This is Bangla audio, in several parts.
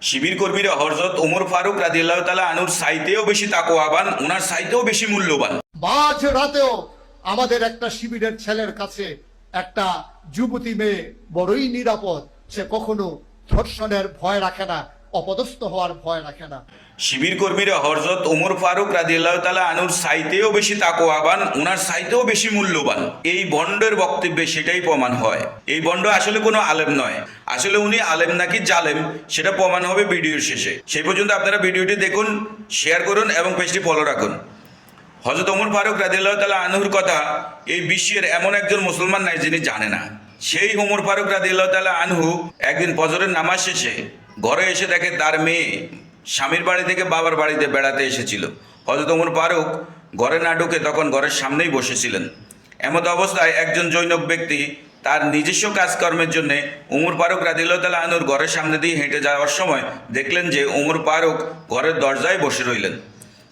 শিবির কর্মীরা হযরত ওমর ফারুক রাদিয়াল্লাহু তাআলা আনহুর চাইতেও বেশি তাকওয়াবান, ওনার চাইতেও বেশি মূল্যবান। মাঝ রাতেও আমাদের একটা শিবিরের ছেলের কাছে একটা যুবতী মেয়ে বড়ই নিরাপদ। সে কখনো ধর্ষণের ভয় রাখে না, অপদস্থ হওয়ার ভয় রাখে না। শিবির কর্মীরা হযরত ওমর ফারুক রাদিয়াল্লাহু তাআলা আনহুর চাইতেও বেশি তাকওয়াবান, ওনার চাইতেও বেশি মূল্যবান। এই বন্ডের বক্তব্যে সেটাই প্রমাণ হয়। এই বন্ড আসলে কোনো আলেম নয়, আসলে উনি আলেম নাকি জালেম সেটা প্রমাণ হবে ভিডিওর শেষে। সেই পর্যন্ত আপনারা ভিডিওটি দেখুন, শেয়ার করুন এবং পেজটি ফলো রাখুন। হযরত ওমর ফারুক রাদিয়াল্লাহু তাআলা আনহুর কথা এই বিশ্বের এমন একজন মুসলমান নাই যিনি জানে না। সেই ওমর ফারুক রাদিয়াল্লাহু তাআলা আনহু একদিন ফজরের নামাজ শেষে ঘরে এসে দেখে তার মেয়ে স্বামীর বাড়ি থেকে বাবার বাড়িতে বেড়াতে এসেছিল। হযরত ওমর ফারুক ঘরে না ঢুকে তখন ঘরের সামনেই বসেছিলেন। এমত অবস্থায় একজন জৈনক ব্যক্তি তার নিজস্ব কাজকর্মের জন্য ওমর ফারুক রাদিয়াল্লাহু তাআলা আনহুর ঘরের সামনে দিয়ে হেঁটে যাওয়ার সময় দেখলেন যে ওমর ফারুক ঘরের দরজায় বসে রইলেন।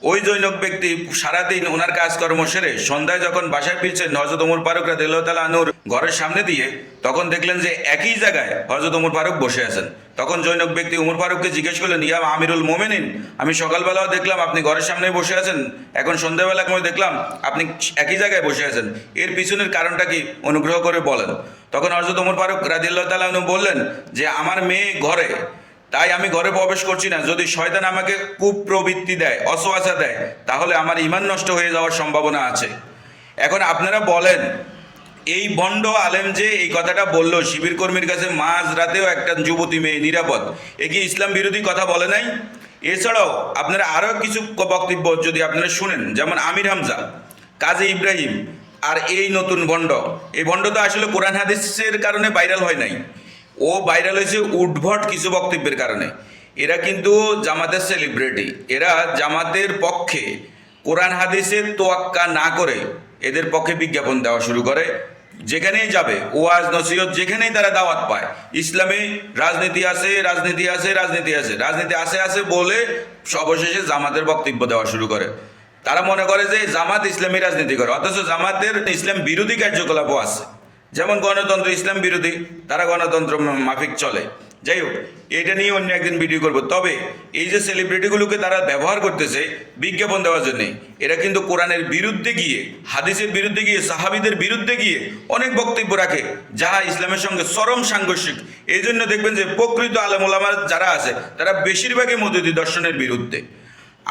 ওই জৈনক ব্যক্তি সারাদিন ওনার কাজকর্ম সেরে সন্ধ্যায় যখন বাসায় ফিরছেন হযরত ওমর ফারুক রাদিয়াল্লাহু তাআলা আনহুর ঘরের সামনে দিয়ে, তখন দেখলেন যে একই জায়গায় হযরত ওমর ফারুক বসে আছেন। তখন জৈনক ব্যক্তি ওমর ফারুককে জিজ্ঞেস করলেন, ইয়া আমিরুল মোমেনিন, আমি সকালবেলাও দেখলাম আপনি ঘরের সামনেই বসে আছেন, এখন সন্ধ্যাবেলা আমি দেখলাম আপনি একই জায়গায় বসে আছেন, এর পিছনের কারণটা কি অনুগ্রহ করে বলেন। তখন হযরত ওমর ফারুক রাদিয়াল্লাহু তাআলা আনহু বললেন যে আমার মেয়ে ঘরে, তাই আমি ঘরে প্রবেশ করছি না। যদি শয়তান আমাকে কুপ্রবৃত্তি দেয়, অসওয়াসা দেয়, তাহলে আমার ঈমান নষ্ট হয়ে যাওয়ার সম্ভাবনা আছে। এখন আপনারা বলেন, এই ভণ্ড আলেম যে এই কথাটা বললো শিবির কর্মীর কাছে মাঝ রাতেও একটা যুবতী মেয়ে নিরাপদ, এ কি ইসলাম বিরোধী কথা বলে নাই? এছাড়াও আপনারা আরও কিছু বক্তব্য যদি আপনারা শুনেন, যেমন আমির হামজা, কাজী ইব্রাহিম, আর এই নতুন ভণ্ড, এই ভণ্ড তো আসলে কোরআন হাদিসের কারণে ভাইরাল হয় নাই, ও ভাইরাল হয়েছে উদ্ভট কিছু বক্তব্যের কারণে। এরা কিন্তু জামাতের সেলিব্রিটি, এরা জামাতের পক্ষে কোরআন হাদিসের তোয়াক্কা না করে এদের পক্ষে বিজ্ঞাপন দেওয়া শুরু করে। যেখানেই যাবে ওয়াজ নসিহত, যেখানেই তারা দাওয়াত পায়, ইসলামে রাজনীতি আছে, রাজনীতি আছে, রাজনীতি আছে, রাজনীতি আছে আছে বলে অবশেষে জামাতের বক্তব্য দেওয়া শুরু করে। তারা মনে করে যে জামাত ইসলামী রাজনীতি করে, অথচ জামাতের ইসলাম বিরোধী কার্যকলাপও আছে। যেমন গণতন্ত্র ইসলাম বিরোধী, তারা গণতন্ত্র মাফিক চলে। যাই হোক, এটা নিয়ে অন্য একদিন ভিডিও করব। তবে এই যে সেলিব্রিটিগুলোকে তারা ব্যবহার করতেছে বিজ্ঞাপন দেওয়ার জন্য, এরা কিন্তু কোরআনের বিরুদ্ধে গিয়ে, হাদিসের বিরুদ্ধে গিয়ে, সাহাবীদের বিরুদ্ধে গিয়ে অনেক বক্তব্য রাখে যা ইসলামের সঙ্গে চরম সাংঘর্ষিক। এই জন্য দেখবেন যে প্রকৃত আলেম ওলামা যারা আছে তারা বেশিরভাগই মওদুদি দর্শনের বিরুদ্ধে।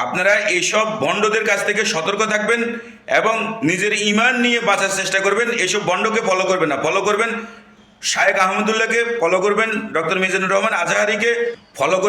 আপনারা এইসব ভণ্ডদের কাছ থেকে সতর্ক থাকবেন এবং নিজের ঈমান নিয়ে বাঁচার চেষ্টা করবেন। এইসব ভণ্ডকে ফলো করবেন না, ফলো করবেন শায়েখ আহমদুল্লাহকে, ফলো করবেন ডক্টর মিজানুর রহমান আজহারিকে, ফলো করবেন